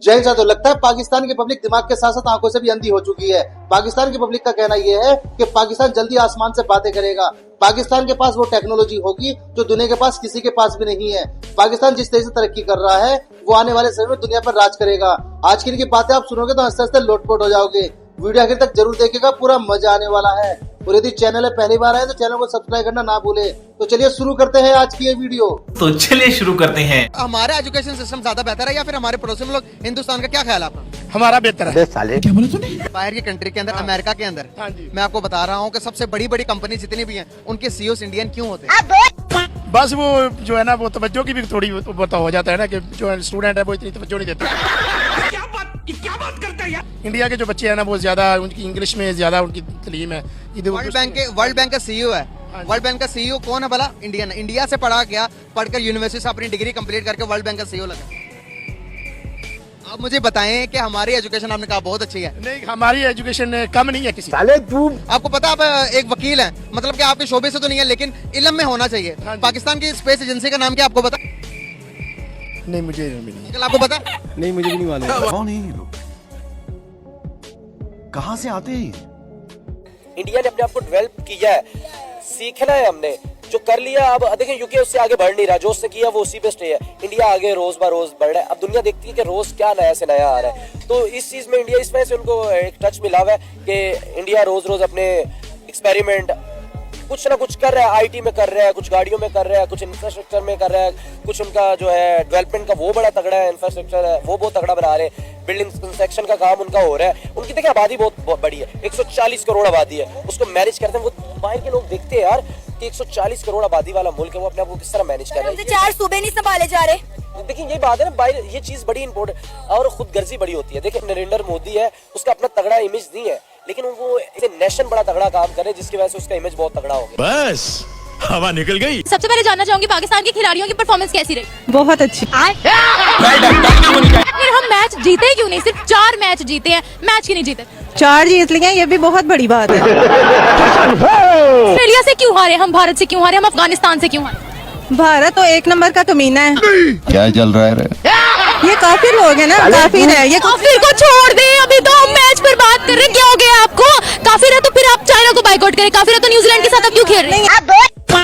जैन सा तो लगता है पाकिस्तान की पब्लिक दिमाग के साथ साथ आंखों से भी अंधी हो चुकी है। पाकिस्तान की पब्लिक का कहना यह है कि पाकिस्तान जल्दी आसमान से बातें करेगा। पाकिस्तान के पास वो टेक्नोलॉजी होगी जो दुनिया के पास किसी के पास भी नहीं है। पाकिस्तान जिस तेजी से तरक्की कर रहा है वो आने वाले समय में दुनिया पर राज करेगा। आज की इनकी बातें आप सुनोगे तो हंसते हंसते लोटपोट हो जाओगे। वीडियो आखिर तक जरूर देखिएगा, पूरा मजा आने वाला है। और यदि चैनल है पहली बार आए तो चैनल को सब्सक्राइब करना ना भूले। तो चलिए शुरू करते हैं आज की ये वीडियो। हमारा एजुकेशन सिस्टम ज्यादा बेहतर है या फिर हमारे पड़ोसी मुल्क हिंदुस्तान का? क्या ख्याल है आपका? हमारा बेहतर है। साले क्या बोले तूने? बाहर की कंट्री के अंदर, अमेरिका के अंदर, हाँ जी। मैं आपको बता रहा हूँ कि सबसे बड़ी बड़ी कंपनी जितनी भी हैं उनके सीईओ इंडियन क्यों होते हैं? बस वो जो है ना वो तवज्जो की भी थोड़ी वो तो हो जाता है ना कि जो स्टूडेंट है वो इतनी तवज्जो नहीं देते। क्या बात करता है यार? इंडिया के जो बच्चे हैं ना वो ज्यादा उनकी इंग्लिश में ज्यादा उनकी तालीम है। वर्ल्ड बैंक का सीईओ है। वर्ल्ड बैंक का सीईओ कौन है भला? इंडियन है। इंडिया से पढ़ा गया, पढ़कर यूनिवर्सिटी से अपनी डिग्री कंप्लीट करके वर्ल्ड बैंक का सीईओ लगा। आप मुझे बताएं कि हमारी एजुकेशन, आपने कहा बहुत अच्छी है। नहीं, हमारी एजुकेशन कम नहीं है किसी। साले तू आपको पता है आप एक वकील हैं, मतलब कि आपके शोबे से तो नहीं है लेकिन इल्म में होना चाहिए। हाँ जी। पाकिस्तान की स्पेस एजेंसी का नाम क्या आपको पता? नहीं, मुझे नहीं। आपको पता? नहीं, मुझे भी नहीं मालूम। कौन है ये लोग? कहां से आते हैं? इंडिया ने अपने आप को डेवलप किया है, सीखना है हमने जो कर लिया। अब देखें यूके उससे आगे बढ़ नहीं रहा, जो उसने किया वो उसी पे स्टे है। इंडिया आगे रोज ब रोज बढ़ रहा है। अब दुनिया देखती है कि रोज क्या नया से नया आ रहा है, तो इस चीज में इंडिया, इस वजह से उनको एक टच मिला हुआ है कि इंडिया रोज रोज अपने एक्सपेरिमेंट कुछ ना कुछ कर रहा है। आईटी में कर रहा है, कुछ गाड़ियों में कर रहा है, कुछ इंफ्रास्ट्रक्चर में कर रहा है, कुछ उनका जो है डेवलपमेंट का वो बड़ा तगड़ा है, इंफ्रास्ट्रक्चर है वो बहुत तगड़ा बना रहे हैं। बिल्डिंग कंस्ट्रक्शन का काम उनका हो रहा है। उनकी देखिए आबादी बहुत बड़ी है, 140 करोड़ आबादी है। उसको मैनेज करते हैं, वो बाहर के लोग देखते हैं यार कि 140 करोड़ आबादी वाला मुल्क है, वो अपने आप को किस तरह मैनेज कर रहे हैं। 4 सूबे नहीं संभाले जा रहे। देखिए ये बात है ना, बाहर ये चीज बड़ी इंपॉर्टेंट और खुद गर्जी बड़ी होती है। देखिए नरेंद्र मोदी है, उसका अपना तगड़ा इमेज नहीं है, लेकिन वो नेशन बड़ा तगड़ा काम करे जिसकी वजह से उसका इमेज बहुत तगड़ा हो गया। बस हवा निकल गई। सबसे पहले जानना चाहूंगी पाकिस्तान के खिलाड़ियों की परफॉर्मेंस कैसी रही? बहुत अच्छी। फिर हम मैच जीते क्यों नहीं? सिर्फ 4 मैच जीते हैं, मैच क्यों नहीं जीते? 4 जीत लिए, ये भी बहुत बड़ी बात है। ऑस्ट्रेलिया से क्यों हारे हम? भारत से क्यों हारे हम? अफगानिस्तान से क्यों हारे? भारत तो 1 नंबर का कमीना है। क्या चल रहा है? ये काफिर लोग हैं ना, काफिर है ये। काफिर को छोड़ दे, अभी तो हम मैच पर बात कर रहे हैं। क्या हो गया आपको? काफिर है तो फिर आप चाइना को बाइकआउट करें। काफिर है तो न्यूजीलैंड के साथ अब क्यों खेल रहे हैं?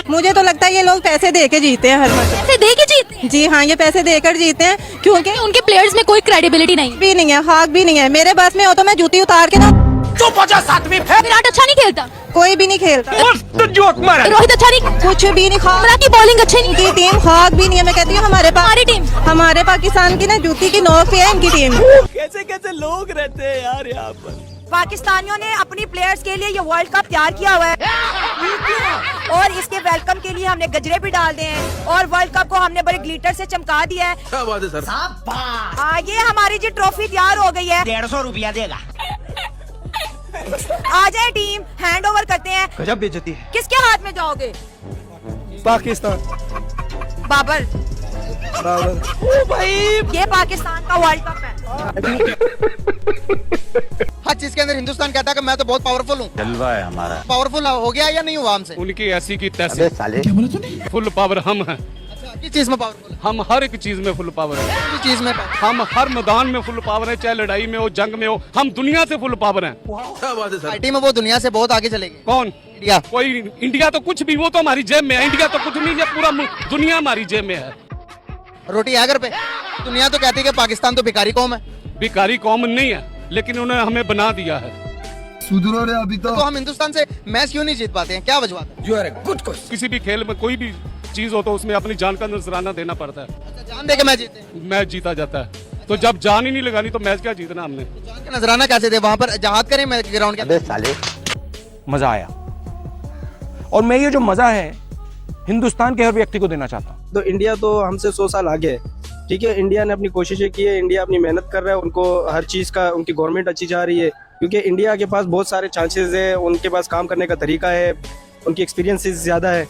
मुझे तो लगता है ये लोग पैसे दे के जीते हैं हर मैच। पैसे दे के जीते? जी हाँ, ये पैसे देकर जीते हैं क्योंकि उनके प्लेयर्स में कोई क्रेडिबिलिटी नहीं भी नहीं है, हाक भी नहीं है। मेरे पास में हो तो मैं जूती उतार के ना। विराट अच्छा नहीं खेलता, कोई भी नहीं खेलता। रोहित अच्छा नहीं, कुछ भी नहीं। बुमराह की बॉलिंग अच्छी नहीं। इनकी टीम खाक भी नहीं है। मैं कहती हूँ हमारे पास, हमारी टीम, हमारे पाकिस्तान की ना जूती की नोक पे है इनकी टीम। कैसे कैसे लोग रहते हैं यार यहाँ पर। पाकिस्तानियों ने अपनी प्लेयर्स के लिए ये वर्ल्ड कप तैयार किया हुआ है और इसके वेलकम के लिए हमने गजरे भी डाल दिए हैं और वर्ल्ड कप को हमने बड़े ग्लिटर से चमका दिया है। क्या बात है सर? आगे हमारी जी ट्रॉफी तैयार हो गई है। 150 रुपया देगा। आ जाए टीम, हैंड ओवर करते हैं। गजब बेइज्जती है। किसके हाथ में जाओगे? पाकिस्तान। बाबर, ओ भाई, ये पाकिस्तान का वर्ल्ड कप है। हर चीज के अंदर हिंदुस्तान कहता है कि मैं तो बहुत पावरफुल हूँ। जलवा है हमारा। पावरफुल हो गया या नहीं हुआ हमसे? उनकी ऐसी की तैसी। साले क्या बोले तूने? फुल पावर हम हैं। अच्छा, किस चीज में पावरफुल है? हम हर एक चीज में फुल पावर है। किस चीज में? हम हर मैदान में फुल पावर है, चाहे लड़ाई में हो, जंग में हो, हम दुनिया से फुल पावर हैं। क्या बात है सर? आईटी में वो दुनिया से बहुत आगे चलेगी। कौन? इंडिया। कोई इंडिया तो कुछ भी, वो तो हमारी जेब में है। इंडिया तो कुछ नहीं है, पूरा दुनिया हमारी जेब में है। रोटी है घर पे। दुनिया तो कहती है कि पाकिस्तान तो भिखारी कौम है। भिखारी कौम नहीं है, लेकिन उन्होंने हमें बना दिया है। सुधरो रे अभी तो हम हिंदुस्तान से मैच क्यों नहीं जीत पाते हैं? क्या वजह है? You are a good coach. किसी भी खेल में कोई भी चीज हो तो उसमें अपनी जान का नजराना देना पड़ता है। अच्छा, जान दे के मैच जीते हैं। मैच जीता जाता है, तो जब जान ही नहीं लगानी तो मैच क्या जीतना हमने? जान का नजराना कैसे दे? वहाँ पर जहाद करें मैच ग्राउंड के? साले मजा आया और मैं ये जो मजा है हिंदुस्तान के हर व्यक्ति को देना चाहता हूँ। तो इंडिया तो हमसे 100 साल आगे है। ठीक है, इंडिया ने अपनी कोशिशें की है, इंडिया अपनी मेहनत कर रहा है, उनको हर चीज़ का, उनकी गवर्नमेंट अच्छी जा रही है क्योंकि इंडिया के पास बहुत सारे चांसेस है, उनके पास काम करने का तरीका है, उनकी एक्सपीरियंसेस ज़्यादा है।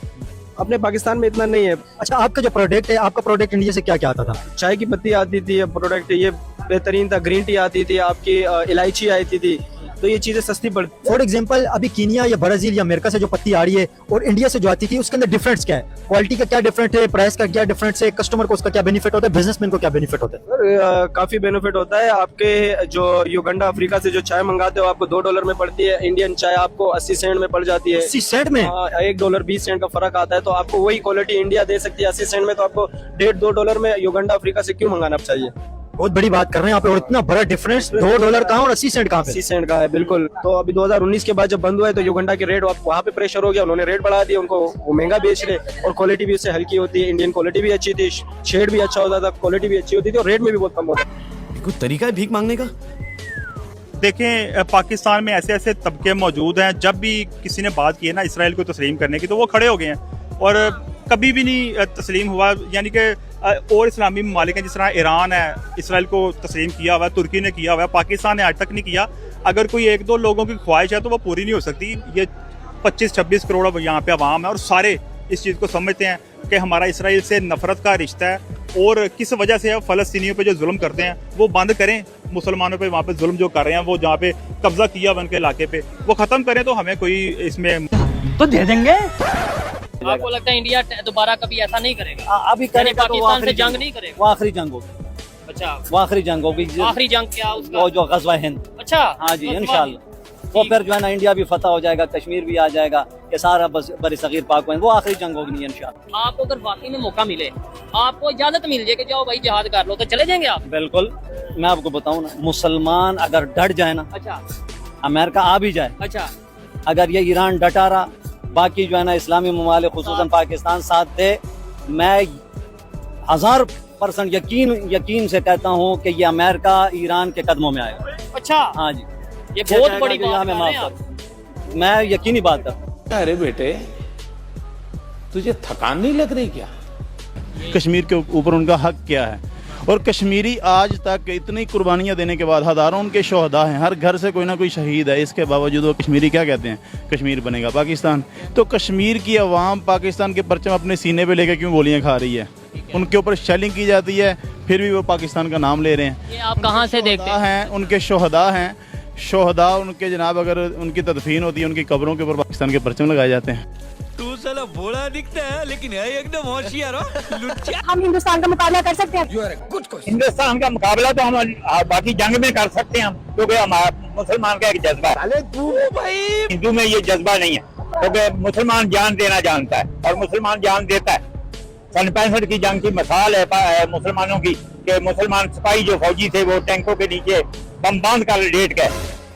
अपने पाकिस्तान में इतना नहीं है। अच्छा, आपका जो प्रोडक्ट है, आपका प्रोडक्ट इंडिया से क्या क्या आता था? चाय की पत्ती आती थी, प्रोडक्ट ये बेहतरीन था, ग्रीन टी आती थी, आपकी इलायची आती थी, तो ये चीजें सस्ती पड़। फॉर एग्जांपल अभी कीनिया या ब्राजील या अमेरिका से जो पत्ती आ रही है और इंडिया से जो आती थी उसके अंदर डिफरेंस क्या है? क्वालिटी का क्या डिफरेंट है, प्राइस का क्या डिफरेंस है, कस्टमर को उसका क्या बेनिफिट होता है, बिजनेसमैन को क्या बेनिफिट होता है? काफी बेनिफिट होता है। आपके जो युगांडा अफ्रीका से जो चाय मंगाते हो आपको $2 में पड़ती है, इंडियन चाय आपको 80 सेंट में पड़ जाती है। 80 सेंट में? $1 20 सेंट का फर्क आता है। तो आपको वही क्वालिटी इंडिया दे सकती है 80 सेंट में, तो आपको $1.5-2 में युगांडा अफ्रीका से क्यों मंगाना चाहिए? बहुत बड़ी बात कर रहे हैं यहाँ पे, और इतना बड़ा डिफरेंस $2 कहाँ और 80 सेंट कहाँ पे? 80 सेंट का है बिल्कुल। तो अभी 2019 के बाद जब बंद हुआ है तो युगांडा के रेट वहाँ पे प्रेशर हो गया, उन्होंने रेट बढ़ा दिया, उनको वो महंगा बेच रहे, और क्वालिटी भी उससे हल्की होती है। इंडियन क्वालिटी भी अच्छी थी, शेड भी अच्छा होता था, क्वालिटी भी अच्छी होती थी और रेट में भी बहुत कम होता था। कुछ तरीका है भीख मांगने का? देखें, पाकिस्तान में ऐसे ऐसे तबके मौजूद हैं, जब भी किसी ने बात की है ना इसराइल को तस्लीम करने की तो वो खड़े हो गए हैं और कभी भी नहीं तस्लीम हुआ। यानी कि और इस्लामी ममालिक हैं, जिस तरह ईरान है इसराइल को तस्लीम किया हुआ है, तुर्की ने किया हुआ है, पाकिस्तान ने आज तक नहीं किया। अगर कोई 1-2 लोगों की ख्वाहिश है तो वो पूरी नहीं हो सकती। ये 25-26 करोड़ यहाँ पे अवाम है और सारे इस चीज़ को समझते हैं कि हमारा इसराइल से नफरत का रिश्ता है, और किस वजह से फ़लस्तीनियों पे जो जुल्म करते हैं वो बंद करें। मुसलमानों पे वहाँ पे जुल्म जो कर रहे हैं, वो जहाँ पे कब्जा किया हुआ उनके इलाके पे, वो ख़त्म करें तो हमें कोई इसमें तो दे देंगे। आपको लगता है इंडिया दोबारा कभी ऐसा नहीं करेगा? अभी करेगा तो पाकिस्तान से जंग नहीं करेगा? वो आखिरी जंग होगी। अच्छा, वो आखिरी जंग होगी। आखिरी जंग क्या उसका? जो गज़वा हिंद। अच्छा, हाँ जी, इंशाल्लाह वो फिर जो है ना इंडिया भी फतह हो जाएगा, कश्मीर भी आ जाएगा, ये सारा बड़ी सगीर पाक में वो आखिरी जंग होगी इंशाल्लाह। आपको अगर वाकई में मौका मिले, आपको इजाजत मिल जाए कि जाओ भाई जिहाद कर लो, तो चले जाएंगे आप? बिल्कुल। मैं आपको बताऊं ना, मुसलमान अगर डट जाए ना, अच्छा, अमेरिका आ भी जाए, अच्छा, अगर ये ईरान डटा रहा, बाकी जो है ना इस्लामी ममालिक खुसूसन पाकिस्तान साथ दे, मैं 1000% यकीन से कहता हूँ कि ये अमेरिका ईरान के कदमों में आएगा। अच्छा, हाँ जी, ये बहुत बड़ी बात है। मैं यकीनी बात करता। अरे बेटे, तुझे थकान नहीं लग रही क्या? कश्मीर के ऊपर उनका हक क्या है, और कश्मीरी आज तक इतनी कुर्बानियाँ देने के बाद हज़ारों उनके शोहदा हैं, हर घर से कोई ना कोई शहीद है, इसके बावजूद वो कश्मीरी क्या कहते हैं? कश्मीर बनेगा पाकिस्तान। तो कश्मीर की आवाम पाकिस्तान के परचम अपने सीने पे लेकर क्यों गोलियां खा रही है? उनके ऊपर शेलिंग की जाती है, फिर भी वो पाकिस्तान का नाम ले रहे हैं। ये आप कहाँ से देखते हैं? उनके शोहदा हैं, शोहदा उनके जनाब, अगर उनकी तदफीन होती है उनकी कब्रों के ऊपर पाकिस्तान के परचम लगाए जाते हैं। तू साला भोला दिखता है लेकिन है एकदम होशियार हो लुच्चा। हम हिंदुस्तान का मुकाबला कर सकते हैं? हिंदुस्तान का मुकाबला तो हम बाकी जंग में कर सकते हैं, क्योंकि हमारा मुसलमान का एक जज्बा है। हिंदू में ये जज्बा नहीं है, क्योंकि मुसलमान जान देना जानता है और मुसलमान जान देता है। 65 की जंग की मिसाल है मुसलमानों की, कि मुसलमान सिपाही जो फौजी थे वो टैंकों के नीचे बम बांध कर लेट गए।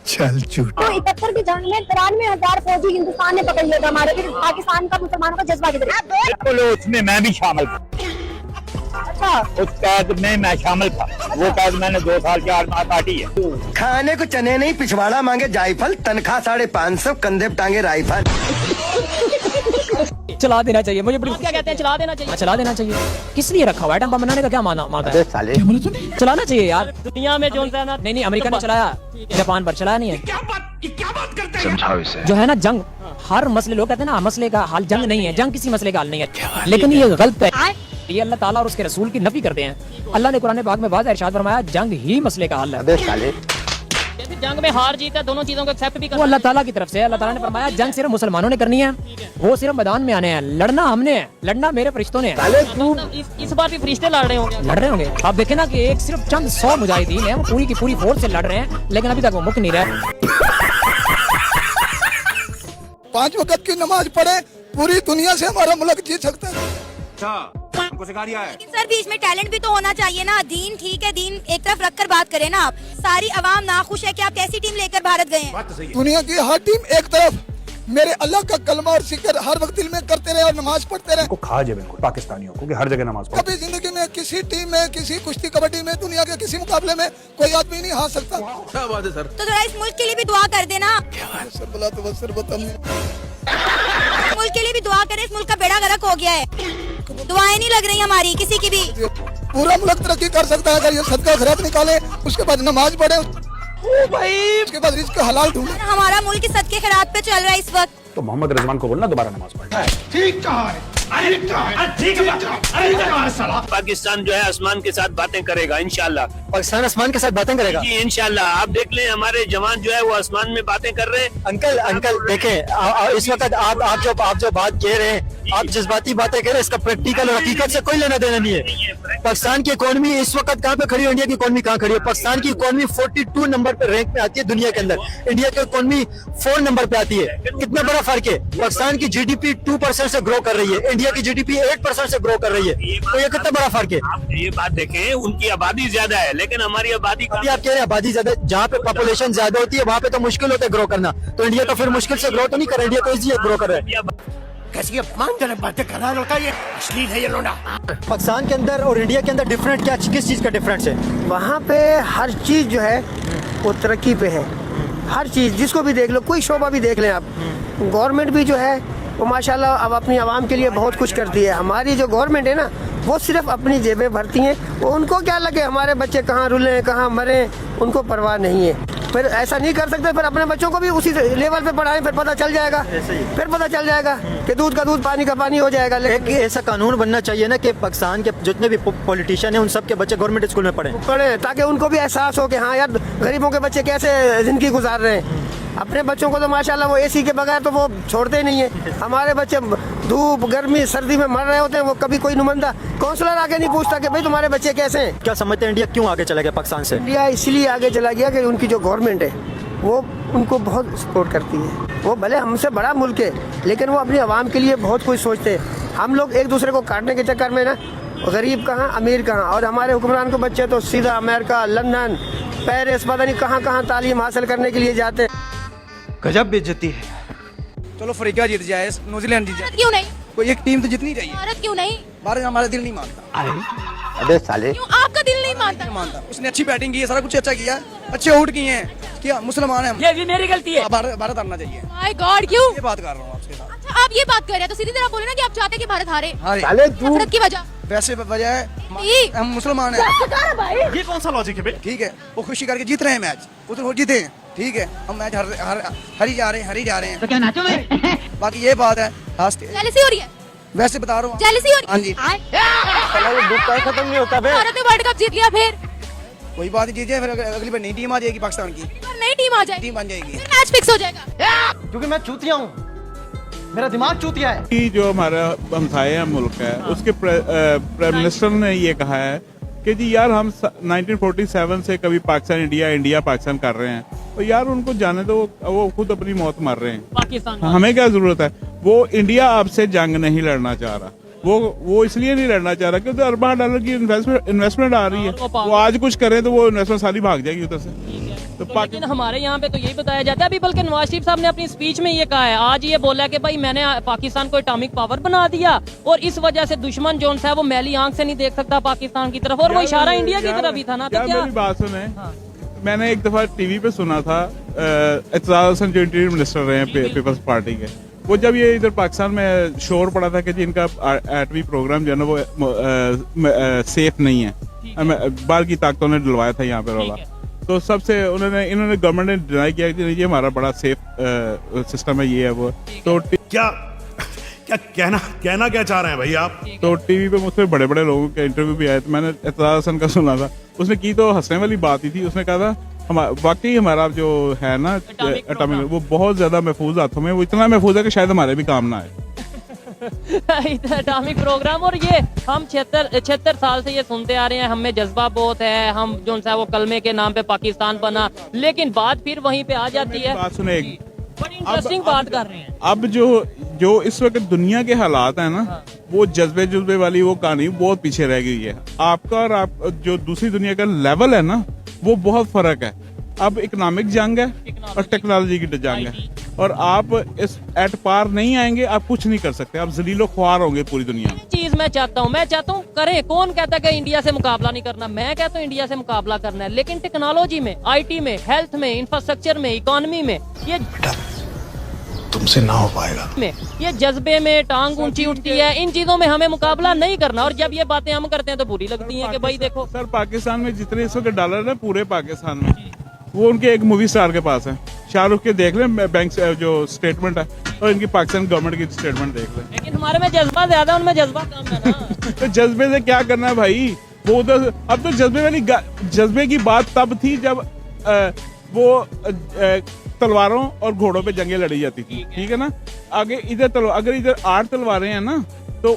चल झूठ। तो 71 की जंग में 93,000 फौजी हिंदुस्तान ने पकड़ लिया था हमारे, फिर पाकिस्तान का मुसलमानों का जज्बा किधर है? बिल्कुल, उसमें मैं भी शामिल था। अच्छा, उस कैद में मैं शामिल था। वो कैद मैंने 2 साल 4 माह काटी है। खाने को चने नहीं, पिछवाड़ा मांगे जायफल, तनख्वाह 550, कंधे पे टांगे राइफल। चला देना चाहिए मुझे। क्या कहते हैं? चला देना चाहिए। चला देना चाहिए। किस लिए रखा हुआ है? बम बनाने का क्या माना है? चलाना चाहिए यार। दुनिया में जो नहीं अमेरिका ने चलाया, जापान पर चलाया नहीं है। क्या बात करते हैं? समझाओ इसे। जो है ना जंग, हर मसले, लोग कहते हैं ना मसले का हल जंग नहीं है, जंग किसी मसले का हल नहीं है, लेकिन ये गलत है। ये अल्लाह ताला और उसके रसूल की नफी करते हैं। अल्लाह ने कुरान पाक में वाज़ेह इरशाद फरमाया, जंग ही मसले का हल है। जंग में हार जीत है, दोनों चीजों को एक्सेप्ट भी करना वो अल्लाह ताला की तरफ से। अल्लाह ताला ने फरमाया जंग सिर्फ मुसलमानों ने करनी है, वो सिर्फ मैदान में आने हैं, लड़ना हमने है, लड़ना मेरे फरिश्तों ने है। इस बार भी फरिश्ते लड़ रहे होंगे। आप देखें ना कि एक सिर्फ चंद 100 मुजाहिदीन है, वो पूरी की पूरी फोर्स से लड़ रहे हैं, लेकिन अभी तक वो मुक नहीं रहे। 5 वक्त की नमाज पढ़े, पूरी दुनिया से हमारा मुल्क जीत सकता है। हमको सिखा दिया है। लेकिन सर भी इसमें टैलेंट भी तो होना चाहिए ना। दीन ठीक है, दीन एक तरफ रखकर बात करें ना। आप सारी अवाम नाखुश है कि आप कैसी टीम लेकर भारत गए हैं? दुनिया की हर टीम एक तरफ मेरे अल्लाह का कलमा और जिक्र हर वक्त दिल में करते रहे और नमाज पढ़ते रहे। खा जाए बिल्कुल पाकिस्तानियों को कि हर जगह नमाज कभी जिंदगी में किसी टीम में, किसी कुश्ती कबड्डी में, दुनिया के किसी मुकाबले में कोई आदमी नहीं हार सकता। क्या बात है सर? तो जरा इस मुल्क के लिए भी दुआ कर देना। सर बोला तो बस सर बता, मुल्क के लिए भी दुआ करें, इस मुल्क का बेड़ा गर्क हो गया है, दुआएं नहीं लग रही हमारी किसी की भी। पूरा मुल्क तरक्की कर सकता है अगर ये सदका खैरात निकाले, उसके बाद नमाज पढ़े, उसके बाद रिज़्क़ हलाल ढूंढे। हमारा मुल्क सदके खैरात पे चल रहा है इस वक्त। तो मोहम्मद रिजवान को बोलना दोबारा नमाज पढ़ना। ठीक कहा है। पाकिस्तान जो है आसमान के साथ बातें करेगा इंशाल्लाह। पाकिस्तान आसमान के साथ बातें करेगा। जी इंशाल्लाह, आप देख लें हमारे जवान जो है वो आसमान में बातें कर रहे हैं। अंकल देखें, इस वक्त आप जो बात कह रहे हैं, आप जज्बाती बातें कह रहे हैं, इसका प्रैक्टिकल और हकीकत से कोई लेना देना नहीं है। पाकिस्तान की इकोनॉमी इस वक्त कहाँ पे खड़ी है, इंडिया की इकोनॉमी कहाँ खड़ी है? पाकिस्तान की इकोनॉमी 42 नंबर पे रैंक में आती है दुनिया के अंदर, इंडिया की इकोनॉमी 4 नंबर पे आती है। कितना बड़ा फर्क है। पाकिस्तान की जीडीपी 2% से ग्रो कर रही है, इंडिया की जीडीपी 8% से ग्रो कर रही है, तो ये कितना बड़ा फर्क है। आप ये बात देखें, उनकी आबादी ज्यादा है लेकिन हमारी आबादी अभी आप कह रहे हैं आबादी ज्यादा, जहाँ पे पॉपुलेशन ज्यादा होती है वहाँ पे तो मुश्किल होता है ग्रो करना, तो इंडिया तो फिर मुश्किल से ग्रो तो नहीं कर रहा, इंडिया तो इजी ग्रो कर रहा है। कैसी अपमानजनक बातें कर रहा है लड़का, ये अश्लील है ये लोड़ा। पाकिस्तान के अंदर और इंडिया के अंदर डिफरेंट क्या, किस चीज का डिफरेंस है? वहाँ पे हर चीज़ जो है वो तरक्की पे है। हर चीज़ जिसको भी देख लो, कोई शोबा भी देख लें आप, गवर्नमेंट भी जो है वो माशाल्लाह अब अपनी आवाम के लिए बहुत कुछ करती है। हमारी जो गवर्नमेंट है ना, वो सिर्फ अपनी जेबें भरती हैं, वो उनको क्या लगे हमारे बच्चे कहाँ रुलें कहाँ मरें, उनको परवाह नहीं है। फिर ऐसा नहीं कर सकते, फिर अपने बच्चों को भी उसी लेवल पे पढ़ाएं, फिर पता चल जाएगा, फिर पता चल जाएगा कि दूध का दूध पानी का पानी हो जाएगा। लेकिन ऐसा कानून बनना चाहिए ना कि पाकिस्तान के जितने भी पॉलिटिशियन हैं उन सब के बच्चे गवर्नमेंट स्कूल में पढ़ें, ताकि उनको भी एहसास हो कि हाँ यार गरीबों के बच्चे कैसे जिंदगी गुजार रहे हैं। अपने बच्चों को तो माशाल्लाह वो एसी के बगैर तो वो छोड़ते नहीं है। हमारे बच्चे धूप गर्मी सर्दी में मर रहे होते हैं, वो कभी कोई नुमाइंदा काउंसलर आगे नहीं पूछता कि भाई तुम्हारे बच्चे कैसे हैं। क्या समझते हैं इंडिया क्यों आगे चला गया पाकिस्तान से? इंडिया इसलिए आगे चला गया कि उनकी जो गवर्नमेंट है वो उनको बहुत सपोर्ट करती है। वो भले हमसे बड़ा मुल्क है लेकिन वो अपनी आवाम के लिए बहुत कुछ सोचते हैं। हम लोग एक दूसरे को काटने के चक्कर में ना, गरीब कहाँ अमीर कहाँ, और हमारे हुक्मरान को बच्चे तो सीधा अमेरिका लंदन पेरिस पता नहीं कहाँ कहाँ तालीम हासिल करने के लिए जाते हैं। गजब बेइज्जती है। चलो अफ्रीका जीत जाए, न्यूजीलैंड जीत जाए, क्यों नहीं? कोई एक टीम तो जितनी चाहिए। भारत क्यों नहीं? भारत हमारा दिल नहीं मानता। अबे साले, क्यों आपका दिल नहीं मानता? नहीं मानता। उसने अच्छी बैटिंग की है, सारा कुछ अच्छा किया, अच्छे आउट किए हैं, क्या मुसलमान है हम। ये भी मेरी गलती है। भारत हारना चाहिए। माय गॉड क्यों? ये बात कर रहा हूँ आपके साथ। अच्छा आप ये बात कर रहे हैं तो सीधी तरह बोले ना कि आप चाहते हैं कि भारत हारे। साले नफरत की वजह? वैसे वजह है हम मुसलमान हैं। ये कौन सा लॉजिक है भाई? ठीक है, वो खुशी करके जीत रहे हैं मैच, उधर वो जीते हैं, ठीक है, हम मैच हरी जा रहे हैं तो क्या नाचो मैं? बाकी ये बात है जेलसी हो रही है? वैसे बता रहा हूँ। जेलसी हो रही है? हाँ जी। खत्म नहीं होता बे। भारत ने वर्ल्ड कप जीत लिया, फिर कोई बात नहीं, जीत जाए, फिर अगली बार नई टीम आ जाएगी पाकिस्तान की, नई टीम आ जाएगी, टीम बन जाएगी, फिर मैच फिक्स हो जाएगा। क्योंकि मैं चूतिया हूँ, मेरा दिमाग चूतिया है। कि जो हमारा हमसाया मुल्क है उसके प्राइम मिनिस्टर ने ये कहा है कि जी यार हम 1947 से कभी पाकिस्तान इंडिया पाकिस्तान कर रहे हैं, तो यार उनको जाने दो, वो खुद अपनी मौत मर रहे हैं। पाकिस्तान हमें क्या जरूरत है? वो इंडिया आपसे जंग नहीं लड़ना चाह रहा, वो इसलिए नहीं लड़ना चाह रहा क्योंकि अरबों डॉलर की इन्वेस्टमेंट आ रही है। वो आज कुछ करे तो वो इन्वेस्टमेंट सारी भाग जाएगी उधर से। तो लेकिन हमारे यहाँ पे तो यही बताया जाता है। अभी बल्कि नवाज शरीफ साहब ने अपनी स्पीच में ये कहा है, आज ये बोला कि भाई मैंने पाकिस्तान को एटॉमिक पावर बना दिया और इस वजह से दुश्मन जो है वो मैली आंख से नहीं देख सकता पाकिस्तान की तरफ, और वो इशारा इंडिया की तरफ ही था ना। तो क्या मेरी बात सुने, मैंने एक दफा टीवी पे सुना था, एतजाज हसन जो इंटीरियर मिनिस्टर रहे हैं पीपल्स पार्टी के, वो जब ये इधर पाकिस्तान में शोर पड़ा था कि जी इनका एटमी प्रोग्राम जो है ना वो सेफ नहीं है, बाहर की ताकतों ने डलवाया था यहाँ पे रोला, तो सबसे इन्होंने गवर्नमेंट ने डिनाई किया कि ये हमारा बड़ा सेफ सिस्टम है, ये है वो। तो क्या कहना क्या चाह रहे हैं भाई आप? तो टीवी पे मुझसे बड़े बड़े लोगों के इंटरव्यू भी आए, तो मैंने एतजाज हसन का सुना था, उसने की तो हंसने वाली बात ही थी। उसने कहा था वाकई हमारा जो है ना एटॉमिक, वो बहुत ज्यादा महफूज हाथों में, वो इतना महफूज है कि शायद हमारे भी काम ना आए एटॉमिक प्रोग्राम। और ये हम 76 साल से ये सुनते आ रहे हैं, हमें जज्बा बहुत है, हम जो है वो कलमे के नाम पे पाकिस्तान बना, लेकिन बात फिर वहीं पे आ जाती है। बात सुने, बड़ी इंटरेस्टिंग बात कर रहे हैं। अब जो इस वक्त दुनिया के हालात है ना, वो जज्बे वाली वो कहानी बहुत पीछे रह गई है। आपका और आप जो दूसरी दुनिया का लेवल है ना, वो बहुत फर्क है। अब इकोनॉमिक जंग है और टेक्नोलॉजी की जंग है, और आप इस एट पार नहीं आएंगे, आप कुछ नहीं कर सकते, आप जलीलो ख्वार होंगे पूरी दुनिया में। चीज मैं चाहता हूँ करें। कौन कहता है कि इंडिया से मुकाबला नहीं करना? मैं कहता हूँ इंडिया से मुकाबला करना है, लेकिन टेक्नोलॉजी में, IT में, हेल्थ में, इंफ्रास्ट्रक्चर में, इकोनॉमी में, ये तुमसे ना हो पाएगा। ये जज्बे में टांग ऊंची उठती है, इन चीजों में हमें मुकाबला नहीं करना। और जब ये बातें हम करते हैं तो बुरी लगती है कि भाई देखो सर, पाकिस्तान में जितने इस वक्त डॉलर है पूरे पाकिस्तान में, वो उनके एक मूवी स्टार के पास है, शाहरुख के देख लें बैंक जो स्टेटमेंट है और इनकी पाकिस्तान गवर्नमेंट की स्टेटमेंट देख लें। लेकिन हमारे में जज्बा ज्यादा, उनमें जज्बा कम है ना। तो जज्बे से क्या करना है भाई, वो उधर अब तो जज्बे की बात तब थी जब वो तलवारों और घोड़ों पे जंगें लड़ी जाती थी, ठीक है ना। आगे इधर अगर इधर 8 तलवारें हैं ना, तो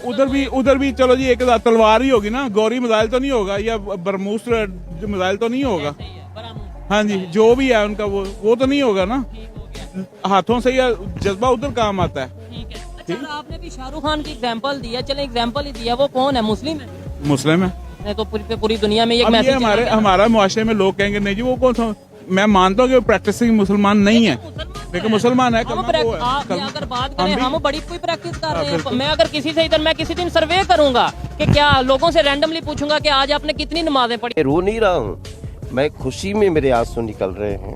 उधर भी चलो जी एक तलवार ही होगी ना, गौरी मिसाइल तो नहीं होगा या बरमूस मिसाइल तो नहीं होगा, हाँ जी, जो भी है उनका वो तो नहीं होगा ना, हाथों से या जज्बा उधर काम आता है। अच्छा, आपने भी शाहरुख खान की एग्जांपल दिया, चले एग्जांपल ही दिया, वो कौन है, मुस्लिम है? मुस्लिम है, नहीं तो पूरी दुनिया में ये मैसेज हमारा मुआशरे में लोग कहेंगे नहीं जी वो कौन सा, मैं मानता हूँ कि वो प्रैक्टिसिंग मुसलमान नहीं है, लेकिन मुसलमान है। अगर बात करें, हम बड़ी कोई प्रैक्टिस कर रहे हैं। मैं अगर किसी से मैं किसी दिन सर्वे करूंगा कि क्या लोगों से रैंडमली पूछूंगा कि आज आपने कितनी नमाजें पढ़ी। रो नहीं रहा हूँ मैं, खुशी में मेरे आंसू निकल रहे हैं।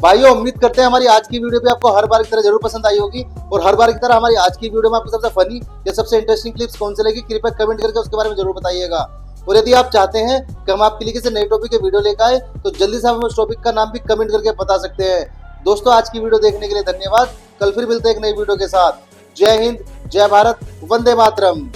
भाइयों, उम्मीद करते हैं हमारी आज की वीडियो भी आपको हर बार की तरह जरूर पसंद आई होगी, और हर बार की तरह हमारी आज की वीडियो में आपको सबसे फनी या सबसे इंटरेस्टिंग क्लिप्स कौन से लगी कृपया कमेंट करके उसके बारे में जरूर बताइएगा। और यदि आप चाहते हैं कि हम आपके लिए किसी नए टॉपिक के वीडियो लेकर आए तो जल्दी से हम उस टॉपिक का नाम भी कमेंट करके बता सकते हैं। दोस्तों, आज की वीडियो देखने के लिए धन्यवाद। कल फिर मिलते हैं एक नई वीडियो के साथ। जय हिंद, जय भारत, वंदे मातरम।